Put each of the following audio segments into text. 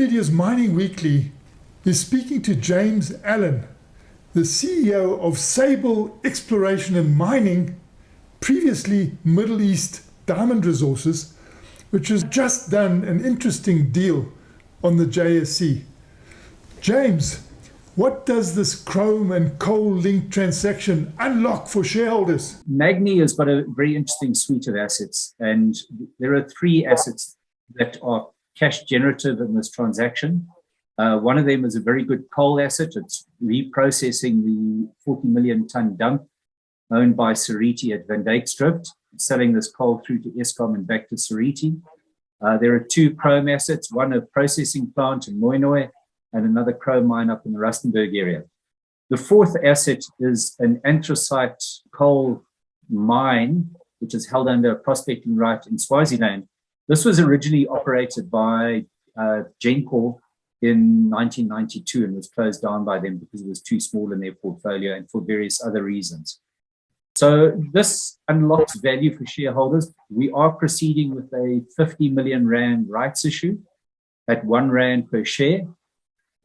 Media's Mining Weekly is speaking to James Allen, the CEO of Sable Exploration and Mining, previously Middle East Diamond Resources, which has just done an interesting deal on the JSE. James, what does this chrome and coal linked transaction unlock for shareholders? Magno has got a very interesting suite of assets, and there are three assets that are cash generative in this transaction. One of them is a very good coal asset. It's reprocessing the 40 million ton dump owned by Seriti at Van Dyksdrift, selling this coal through to Eskom and back to Seriti. There are two chrome assets, one a processing plant in Moinoi and another chrome mine up in the Rustenburg area. The fourth asset is an anthracite coal mine, which is held under a prospecting right in Swaziland. This was originally operated by Gencor in 1992 and was closed down by them because it was too small in their portfolio and for various other reasons. So this unlocks value for shareholders. We are proceeding with a 50 million rand rights issue at 1 rand per share.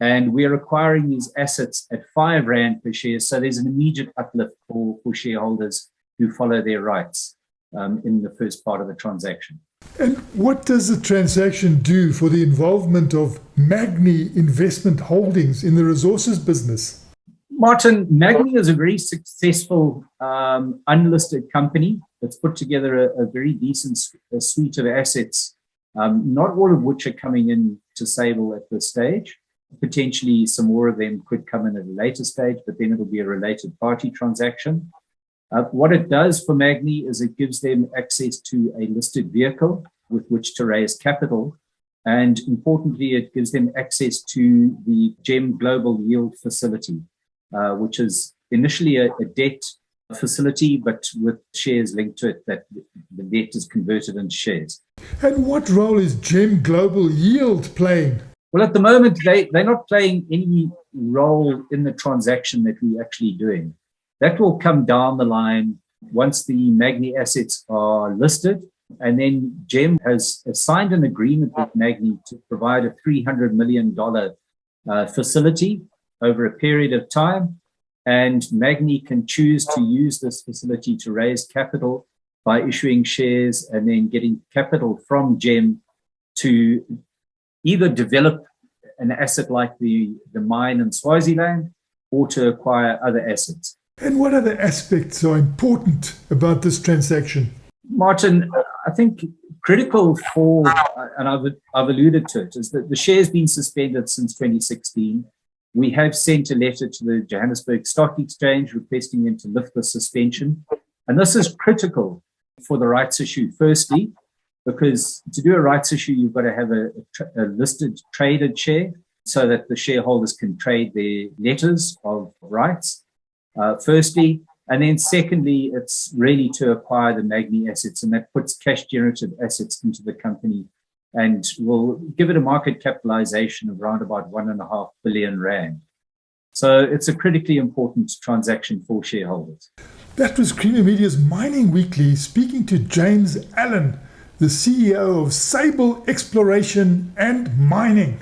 And we are acquiring these assets at 5 rand per share. So there's an immediate uplift for shareholders who follow their rights in the first part of the transaction. And what does the transaction do for the involvement of Magno Investment Holdings in the resources business? Martin, Magno is a very successful unlisted company that's put together a very decent suite of assets, not all of which are coming in to Sable at this stage. Potentially some more of them could come in at a later stage, but then it'll be a related party transaction. What it does for Magno is it gives them access to a listed vehicle with which to raise capital. And importantly, it gives them access to the GEM Global Yield Facility, which is initially a debt facility, but with shares linked to it, that the debt is converted into shares. And what role is GEM Global Yield playing? Well, at the moment, they're not playing any role in the transaction that we're actually doing. That will come down the line once the Magno assets are listed. And then GEM has signed an agreement with Magno to provide a $300 million facility over a period of time. And Magno can choose to use this facility to raise capital by issuing shares and then getting capital from GEM to either develop an asset like the mine in Swaziland or to acquire other assets. And what other aspects are important about this transaction? Martin, I think critical for, and I've alluded to it, is that the share's been suspended since 2016. We have sent a letter to the Johannesburg Stock Exchange requesting them to lift the suspension. And this is critical for the rights issue. Firstly, because to do a rights issue, you've got to have a listed traded share so that the shareholders can trade their letters of rights. Firstly, and then secondly, it's really to acquire the Magno assets, and that puts cash generative assets into the company and will give it a market capitalization of around about 1.5 billion rand. So it's a critically important transaction for shareholders. That was Creamer Media's Mining Weekly speaking to James Allen, the CEO of Sable Exploration and Mining.